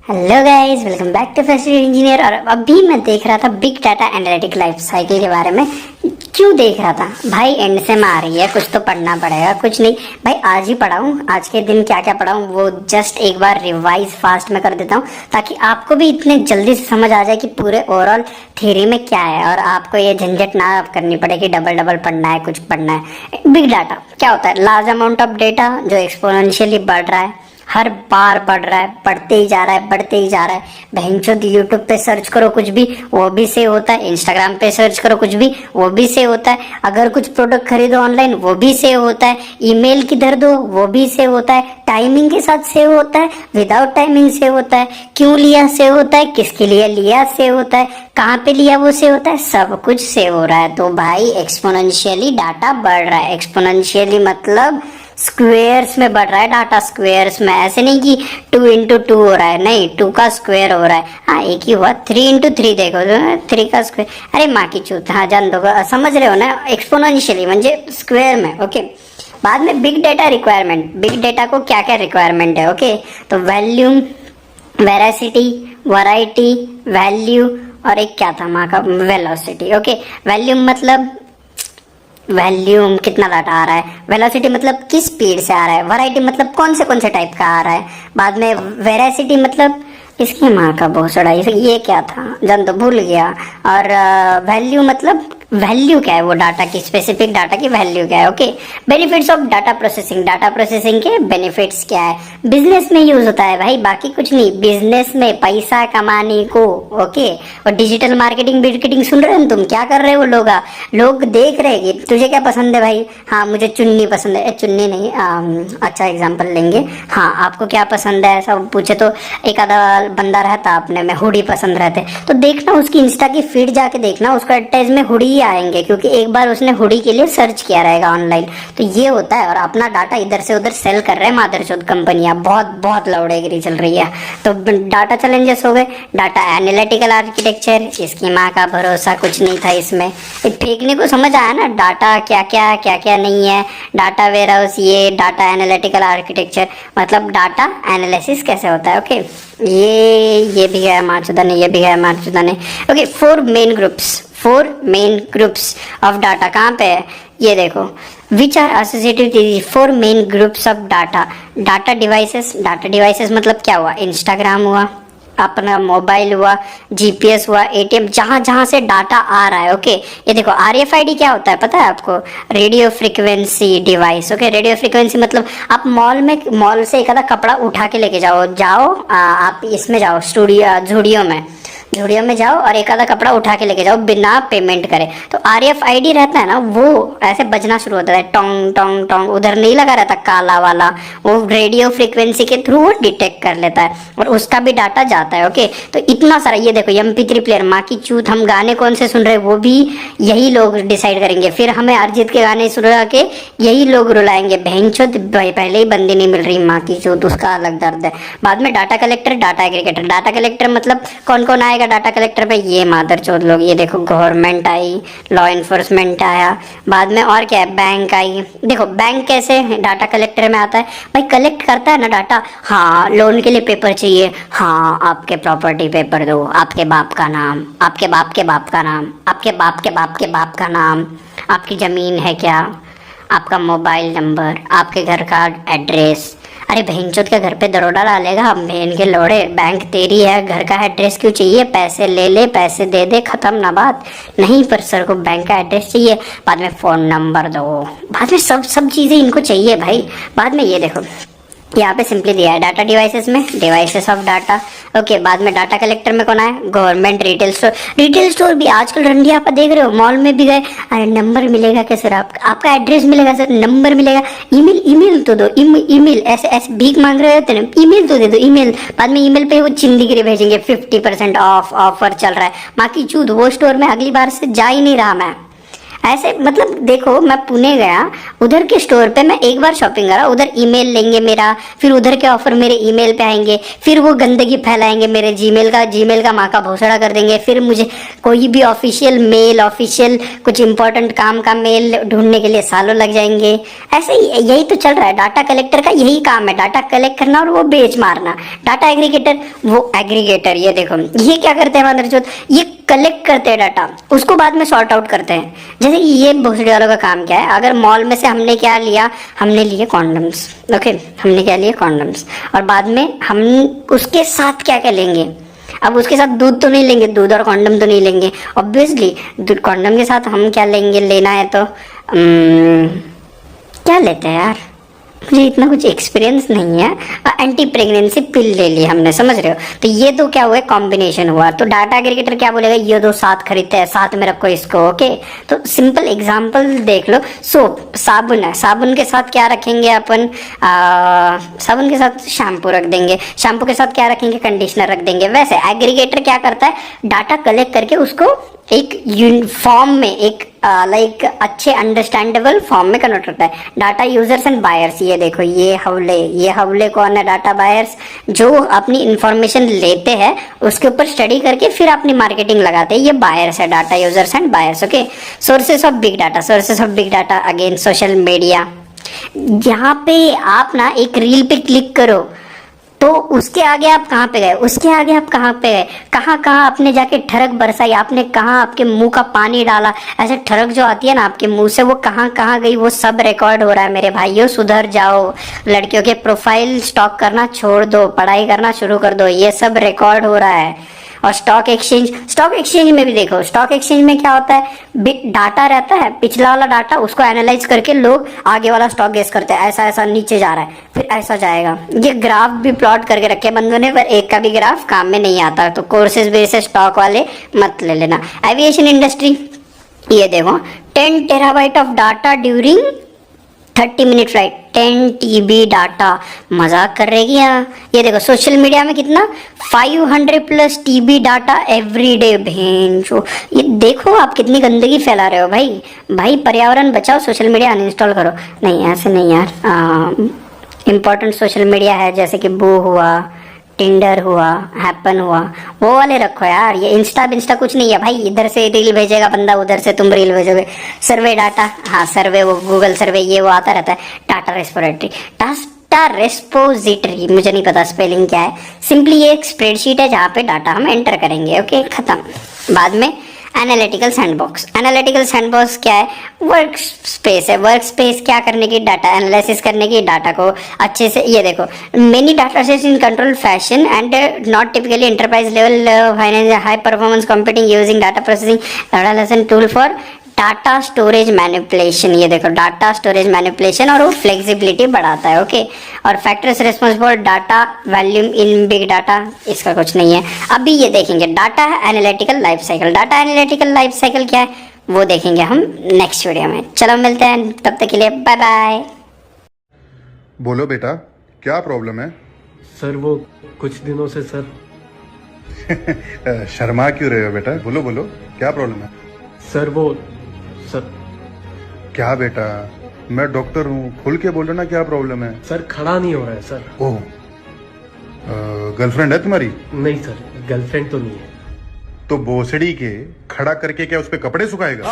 Hello guys, welcome back to fashion engineer. और अभी मैं देख रहा था big data analytic life cycle के बारे में। क्यों देख रहा था भाई? एंड से में आ रही है, कुछ तो पढ़ना पड़ेगा। कुछ नहीं भाई, आज ही पढ़ाऊँ, आज के दिन क्या क्या पढ़ाऊँ वो जस्ट एक बार रिवाइज फास्ट में कर देता हूँ, ताकि आपको भी इतने जल्दी से समझ आ जाए कि पूरे ओवरऑल थ्योरी में क्या है, और आपको ये झंझट ना करनी पड़े कि डबल डबल पढ़ना है, कुछ पढ़ना है। बिग डाटा क्या होता है? लार्ज अमाउंट ऑफ डेटा जो एक्सपोनेंशियली बढ़ रहा है, हर बार बढ़ रहा है, बढ़ते ही जा रहा है, बढ़ते ही जा रहा है। बहनचोद यूट्यूब पे सर्च करो कुछ भी, वो भी सेव होता है। इंस्टाग्राम पे सर्च करो कुछ भी, वो भी सेव होता है। अगर कुछ प्रोडक्ट खरीदो ऑनलाइन, वो भी सेव होता है। ईमेल किधर दो, वो भी सेव होता है। टाइमिंग के साथ सेव होता है, विदाउट टाइमिंग सेव होता है। क्यों लिया सेव होता है, किसके लिए लिया सेव होता है, कहाँ पे लिया वो सेव होता है। सब कुछ सेव हो रहा है। तो भाई एक्सपोनेंशियली डाटा बढ़ रहा है। एक्सपोनेंशियली मतलब स्क्वेयर्स में बढ़ रहा है डाटा, स्क्वेयर्स में। ऐसे नहीं कि 2 इंटू 2 हो रहा है, नहीं, 2 का स्क्वायर हो रहा है। हाँ, एक ही हुआ। 3 इंटू 3 देखो, 3 का स्क्वायर। अरे माँ की चूत, हाँ जान दो, समझ रहे हो ना? एक्सपोनेंशियली म्हणजे स्क्वेयर में। ओके, बाद में big data requirement. Big data को क्या क्या रिक्वायरमेंट है? ओके, तो वैल्यूम, वेरासिटी, वैरायटी, वैल्यू, और एक क्या था माँ का, वेलोसिटी। ओके, वैल्यूम मतलब वैल्यूम कितना डाटा आ रहा है, वेलोसिटी मतलब किस स्पीड से आ रहा है, वैरायटी मतलब कौन से टाइप का आ रहा है, बाद में वेरासिटी मतलब इसकी माँ का बहुत सड़ा, ये क्या था जन तो भूल गया। और वैल्यू मतलब वैल्यू क्या है वो डाटा की, स्पेसिफिक डाटा की वैल्यू क्या है। Okay, benefits of data processing. Data processing के बेनिफिट्स क्या है? बिजनेस में यूज होता है भाई, बाकी कुछ नहीं। बिजनेस में पैसा कमाने को। ओके, और डिजिटल मार्केटिंग मार्केटिंग सुन रहे हो तुम? क्या कर रहे हो लोग देख रहे हैं कि तुझे क्या पसंद है भाई। हाँ, मुझे चुन्नी पसंद है। चुन्नी नहीं, अच्छा एग्जाम्पल लेंगे। हाँ, आपको क्या पसंद है ऐसा पूछे तो एक आधा बंदा रहता अपने में हुडी पसंद रहते, तो देखना उसकी इंस्टा की फीड जाके देखना, उसका एडवर्टाइज में हुडी आएंगे, क्योंकि एक बार उसने हुडी के लिए सर्च किया रहेगा ऑनलाइन। तो ये होता है। और अपना डाटा इधर से उधर सेल कर रहे हैं मादरचोद कंपनियां, बहुत बहुत लौड़ेगिरी चल रही है। तो डाटा चैलेंजेस हो गए। डाटा एनालिटिकल आर्किटेक्चर, इसकी माँ का भरोसा, कुछ नहीं था इसमें। फेंकने को समझ आया ना, डाटा क्या क्या नहीं है। डाटा वेयर हाउस, ये डाटा एनालिटिकल आर्किटेक्चर मतलब डाटा एनालिसिस कैसे होता है। ओके, ये भी है मारचुदा ने, ये भी है मारचुदा ने। Okay, 4 main groups of data कहाँ पे है? ये देखो, which are associated with 4 main groups of data. Data devices मतलब क्या हुआ? इंस्टाग्राम हुआ, अपना मोबाइल हुआ, जीपीएस हुआ, एटीएम, जहां से डाटा आ रहा है। ओके, ये देखो आरएफआईडी क्या होता है पता है आपको? Radio frequency device. Okay, radio frequency मतलब आप मॉल से एक आधा कपड़ा उठा के लेके जाओ, आप इसमें जाओ झूडियो में जाओ और एक आधा कपड़ा उठा के लेके जाओ बिना पेमेंट करे, तो आरएफआईडी रहता है ना, वो ऐसे बजना शुरू होता है, टोंग टोंग टोंग। उधर नहीं लगा रहता काला वाला, वो रेडियो फ्रीक्वेंसी के थ्रू वो डिटेक्ट कर लेता है और उसका भी डाटा जाता है। ओके, तो इतना सारा। ये देखो MP3 प्लेयर, माँ की चूत, हम गाने कौन से सुन रहे हैं वो भी यही लोग डिसाइड करेंगे। फिर हमें अरिजीत के गाने सुना के यही लोग रुलाएंगे। बहनचोद भाई, पहले ही बंदी नहीं मिल रही, माँ की चूत, उसका अलग दर्द है। बाद में data collector, data aggregator. Data collector मतलब कौन कौन आएगा डाटा कलेक्टर पे? ये मादरचोद लोग। ये देखो, गवर्नमेंट आई, लॉ एनफोर्समेंट आया, बाद में और क्या है, बैंक आई। देखो बैंक कैसे डाटा कलेक्टर में आता है भाई? कलेक्ट करता है ना डाटा। हाँ, लोन के लिए पेपर चाहिए, हाँ आपके प्रॉपर्टी पेपर दो, आपके बाप का नाम, आपके बाप के बाप का नाम, आपके बाप के बाप के बाप का नाम, आपकी जमीन है क्या, आपका मोबाइल नंबर, आपके घर का एड्रेस। अरे बहनचोद के घर पे दरोड़ा डालेगा, बहन के लोड़े, बैंक तेरी है, घर का एड्रेस क्यों चाहिए? पैसे ले, पैसे दे दे, खत्म ना बात। नहीं, पर सर को बैंक का एड्रेस चाहिए, बाद में फोन नंबर दो, बाद में सब चीजें इनको चाहिए भाई। बाद में ये देखो, यहाँ पे सिंपली दिया है डाटा डिवाइसेस में, डिवाइसेस ऑफ डाटा। ओके, बाद में डाटा कलेक्टर में कौन आया? गवर्नमेंट। रिटेल स्टोर भी आजकल रंडी आप देख रहे हो, मॉल में भी गए, अरे नंबर मिलेगा कैसे? आपका एड्रेस मिलेगा सर, नंबर मिलेगा, ईमेल तो दो, ईमेल ऐसे भीख मांग रहे होते ना, ईमेल तो दे दो, ईमेल। बाद में ईमेल पे वो चिंदीगिरी भेजेंगे, 50% ऑफ ऑफर चल रहा है। माँ की चूत, वो स्टोर में अगली बार से जा ही नहीं रहा मैं। ऐसे मतलब देखो, मैं पुणे गया, उधर के स्टोर पे मैं एक बार शॉपिंग करा, उधर ईमेल लेंगे मेरा, फिर उधर के ऑफर मेरे ईमेल पे आएंगे, फिर वो गंदगी फैलाएंगे मेरे जीमेल का माँ का भोसड़ा कर देंगे, फिर मुझे कोई भी ऑफिशियल कुछ इंपॉर्टेंट काम का मेल ढूंढने के लिए सालों लग जाएंगे। ऐसे ही यही तो चल रहा है, डाटा कलेक्टर का यही काम है, डाटा कलेक्ट करना और वो बेच मारना। डाटा एग्रीगेटर ये देखो, ये क्या करते हैं मदरचोद, ये कलेक्ट करते हैं डाटा, उसको बाद में सॉर्ट आउट करते हैं। जैसे ये भोसड़ी वालों का काम क्या है, अगर मॉल में से हमने क्या लिया, हमने लिए कॉन्डम्स, ओके, हमने क्या लिया कॉन्डम्स, और बाद में हम उसके साथ क्या क्या लेंगे। अब उसके साथ दूध तो नहीं लेंगे, दूध और कॉन्डम तो नहीं लेंगे ऑब्वियसली। कॉन्डम के साथ हम क्या लेंगे, लेना है तो क्या लेते हैं यार, मुझे इतना कुछ एक्सपीरियंस नहीं है। एंटी प्रेगनेंसी पिल ले ली हमने, समझ रहे हो, तो ये तो क्या हुआ, कॉम्बिनेशन हुआ। तो डाटा एग्रीगेटर क्या बोलेगा, ये दो साथ खरीदते हैं, साथ में रखो इसको, ओके। तो सिंपल एग्जांपल देख लो, सोप, साबुन है, साबुन के साथ क्या रखेंगे अपन, साबुन के साथ शैम्पू रख देंगे, शैम्पू के साथ क्या रखेंगे, कंडीशनर रख देंगे। वैसे एग्रीगेटर क्या करता है, डाटा कलेक्ट करके उसको एक फॉर्म में, एक लाइक अच्छे अंडरस्टैंडेबल फॉर्म में कन्वर्ट करता है। डाटा यूजर्स एंड बायर्स, ये देखो, ये हवले कौन है, डाटा बायर्स, जो अपनी इंफॉर्मेशन लेते हैं उसके ऊपर स्टडी करके फिर अपनी मार्केटिंग लगाते हैं, ये बायर्स है, data users and buyers, okay. Sources of big data again social media. यहाँ पे आप ना एक रील पे क्लिक करो तो उसके आगे आप कहाँ पे गए, उसके आगे आप कहाँ पे गए, कहाँ कहाँ आपने जाके ठरक बरसाई, आपने कहाँ आपके मुंह का पानी डाला, ऐसे ठरक जो आती है ना आपके मुंह से, वो कहाँ कहाँ गई, वो सब रिकॉर्ड हो रहा है मेरे भाइयों। सुधर जाओ, लड़कियों के प्रोफाइल स्टॉक करना छोड़ दो, पढ़ाई करना शुरू कर दो, ये सब रिकॉर्ड हो रहा है। और स्टॉक एक्सचेंज में भी देखो, स्टॉक एक्सचेंज में क्या होता है, डाटा रहता है, पिछला वाला डाटा, उसको एनालाइज करके लोग आगे वाला स्टॉक गेस करते हैं, ऐसा ऐसा नीचे जा रहा है, फिर ऐसा जाएगा। ये ग्राफ भी प्लॉट करके रखे बंदों ने, पर एक का भी ग्राफ काम में नहीं आता, तो कोर्सेज बेसिस स्टॉक वाले मत ले लेना। एविएशन इंडस्ट्री, ये देखो 10 terabyte of data during 30 minute flight, 10 TB data, मजाक कर रहे क्या। ये देखो सोशल मीडिया में कितना, 500+ TB डाटा एवरी डे। भेंचो, ये देखो आप कितनी गंदगी फैला रहे हो भाई पर्यावरण बचाओ, सोशल मीडिया अनइंस्टॉल करो। नहीं ऐसे नहीं यार, इम्पोर्टेंट सोशल मीडिया है जैसे कि बू हुआ, टिंडर हुआ, हैपन हुआ, वो वाले रखो यार। ये इंस्टा कुछ नहीं है भाई, इधर से रील भेजेगा बंदा, उधर से तुम रील भेजोगे। सर्वे डाटा, हाँ सर्वे, वो गूगल सर्वे, ये वो आता रहता है। डाटा रेस्पोजिटरी, मुझे नहीं पता स्पेलिंग क्या है, सिंपली ये एक स्प्रेडशीट है जहाँ पे डाटा हम एंटर करेंगे, ओके, खत्म। बाद में एनालिटिकल सैंडबॉक्स क्या है, वर्क स्पेस है। वर्क स्पेस क्या करने की, डाटा एनालिसिस करने की, डाटा को अच्छे से, ये देखो, many data sets in control fashion and not typically enterprise level finance high performance computing using data processing data lesson tool for data storage manipulation. ये देखो डाटा स्टोरेज मैनिपुलेशन, और वो फ्लेक्सिबिलिटी बढ़ाता है, ओके। और factors responsible data volume in big data, इसका कुछ नहीं है। अभी ये देखेंगे data analytical life cycle. Data analytical life cycle क्या है वो देखेंगे हम नेक्स्ट वीडियो में। चलो मिलते हैं, तब तक के लिए बाय बाय। बोलो बेटा, क्या प्रॉब्लम है? सर वो कुछ दिनों से सर शर्मा क्यों रहे हो बेटा? बोलो बोलो, क्या प्रॉब्लम है? सर वो सर क्या बेटा, मैं डॉक्टर हूँ, खुल के बोलो ना, क्या प्रॉब्लम है? सर खड़ा नहीं हो रहा है सर। ओह, गर्लफ्रेंड है तुम्हारी? नहीं सर, गर्लफ्रेंड तो नहीं है। तो भोसड़ी के खड़ा करके क्या उस पे कपड़े सुखाएगा?